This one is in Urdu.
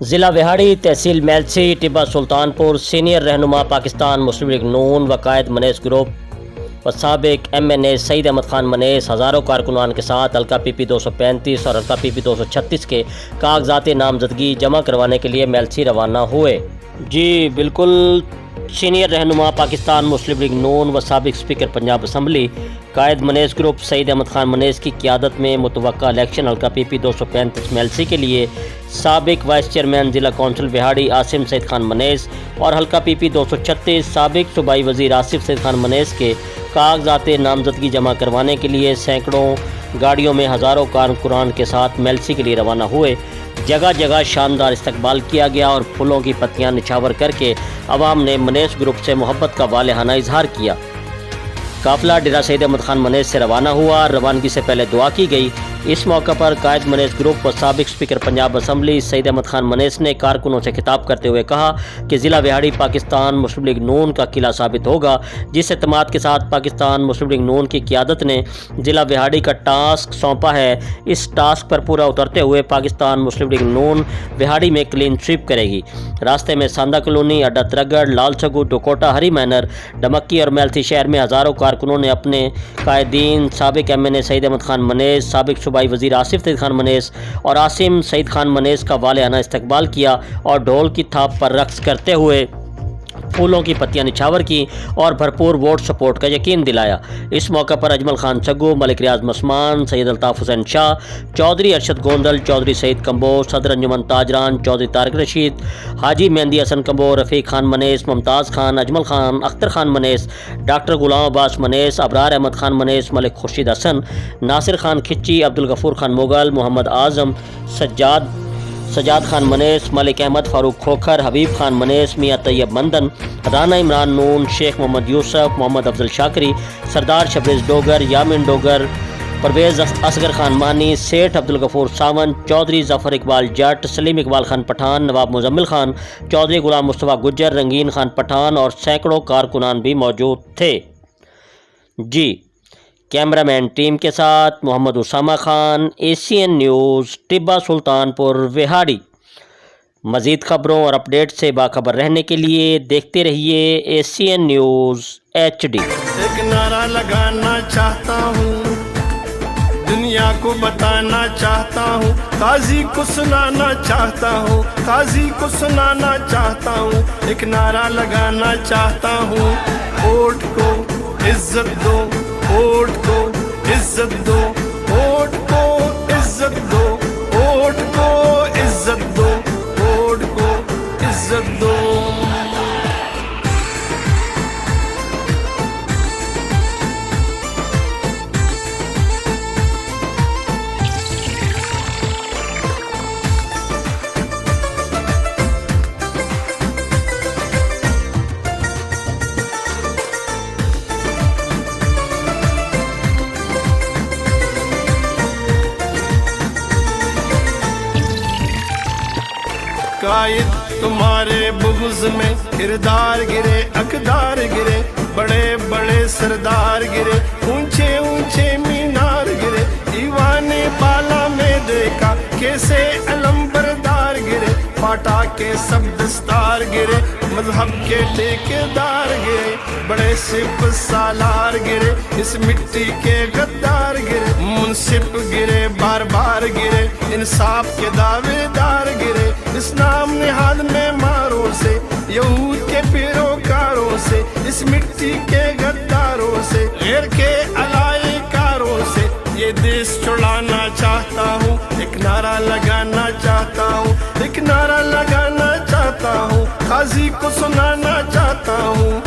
ضلع وہاڑی، تحصیل میلسی، ٹبہ سلطانپور سینئر رہنما پاکستان مسلم لیگ نون و قائد منیس گروپ و سابق ایم این اے سعید احمد خان منیس ہزاروں کارکنان کے ساتھ حلقہ پی پی 235 اور حلقہ پی پی 236 کے کاغذات نامزدگی جمع کروانے کے لیے میلسی روانہ ہوئے۔ جی بالکل، سینئر رہنما پاکستان مسلم لیگ نون و سابق اسپیکر پنجاب اسمبلی قائد منیس گروپ سعید احمد خان منیس کی قیادت میں متوقع الیکشن حلقہ پی پی 235 میلسی کے لیے سابق وائس چیئرمین ضلع کونسل وہاڑی عاصم سعید خان منیس اور حلقہ پی پی 236 سابق صوبائی وزیر آصف سعید خان منیس کے کاغذات نامزدگی جمع کروانے کے لیے سینکڑوں گاڑیوں میں ہزاروں کارکنان کے ساتھ میلسی کے لیے روانہ ہوئے۔ جگہ جگہ شاندار استقبال کیا گیا اور پھولوں کی پتیاں نچھاور کر کے عوام نے منیس گروپ سے محبت کا والہانہ اظہار کیا۔ قافلہ ڈیرہ سعید احمد خان منیس سے روانہ ہوا۔ روانگی سے پہلے دعا کی گئی۔ اس موقع پر قائد منیس گروپ و سابق اسپیکر پنجاب اسمبلی سعید احمد خان منیس نے کارکنوں سے خطاب کرتے ہوئے کہا کہ ضلع وہاڑی پاکستان مسلم لیگ نون کا قلعہ ثابت ہوگا۔ جس اعتماد کے ساتھ پاکستان مسلم لیگ نون کی قیادت نے ضلع وہاڑی کا ٹاسک سونپا ہے، اس ٹاسک پر پورا اترتے ہوئے پاکستان مسلم لیگ نون وہاڑی میں کلین سویپ کرے گی۔ راستے میں ساندہ کالونی، اڈا ترگڑ، لال سگو، ڈوکوٹا، ہری مینر، ڈمکی اور میلسی شہر میں ہزاروں کارکنوں نے اپنے قائدین سابق ایم این اے سعید احمد خان منیس، سابق صوبائی وزیر آصف سعید خان منیس اور عاصم سعید خان منیس کا والہانہ استقبال کیا اور ڈھول کی تھاپ پر رقص کرتے ہوئے پھولوں کی پتیاں نچھاور کی اور بھرپور ووٹ سپورٹ کا یقین دلایا۔ اس موقع پر اجمل خان سگو، ملک ریاض مسمان، سید الطاف حسین شاہ، چودھری ارشد گوندل، چودھری سعید کمبو، صدر انجمن تاجران چودھری طارق رشید، حاجی مہندی حسن کمبو، رفیق خان منیس، ممتاز Khan, Ajmal Khan, Akhtar Khan minus, doctor Ghulam Abbas minus, ابرار احمد خان منیس، ملک خورشید حسن، ناصر خان کھچی، عبدالغفور خان مغل، محمد اعظم، سجاد خان منیس، ملک احمد فاروق کھوکھر، حبیب خان منیس، میاں طیب مندن، رانا عمران نون، شیخ محمد یوسف، محمد افضل شاکری، سردار شبریز ڈوگر، یامن ڈوگر، پرویز اصغر خان مانی، سیٹھ عبدالغفور ساون، چودھری ظفر اقبال جٹ، سلیم اقبال خان پٹھان، نواب مزمل خان، چودھری غلام مصطفیٰ گجر، رنگین خان پٹھان اور سینکڑوں کارکنان بھی موجود تھے۔ جی کیمرہ مین ٹیم کے ساتھ محمد اسامہ خان، ایشین نیوز، ٹبہ سلطانپور وہاڑی۔ مزید خبروں اور اپڈیٹ سے باخبر رہنے کے لیے دیکھتے رہیے ایشین نیوز HD۔ ایک نعرہ لگانا چاہتا ہوں، دنیا کو بتانا چاہتا ہوں، قاضی کو سنانا چاہتا ہوں، قاضی کو سنانا چاہتا ہوں، ایک نعرہ لگانا چاہتا ہوں، ووٹ کو عزت دو، ووٹ کو عزت دو، ووٹ کو عزت دو، ووٹ کو عزت دو، ووٹ کو عزت دو۔ قائد تمہارے بغض میں کردار گرے، اقدار گرے، بڑے بڑے سردار گرے، اونچے اونچے مینار گرے، ایوان بالا میں دیکھا کیسے علم بردار گرے، پاٹا کے سب دستار گرے، مذہب کے ٹھیکیدار گرے، بڑے سپ سالار گرے، اس مٹی کے غدار گرے، منصف گرے، بار بار گرے، انصاف کے دعوے دار گرے، اس نام نہاد میں ماروں سے، یہود کے پیروکاروں سے، اس مٹی کے غداروں سے، غیر کے علائی کاروں سے، یہ دیش چھڑانا چاہتا ہوں، ایک نعرہ لگانا چاہتا ہوں، ایک نعرہ لگانا چاہتا ہوں، قاضی کو سنانا چاہتا ہوں۔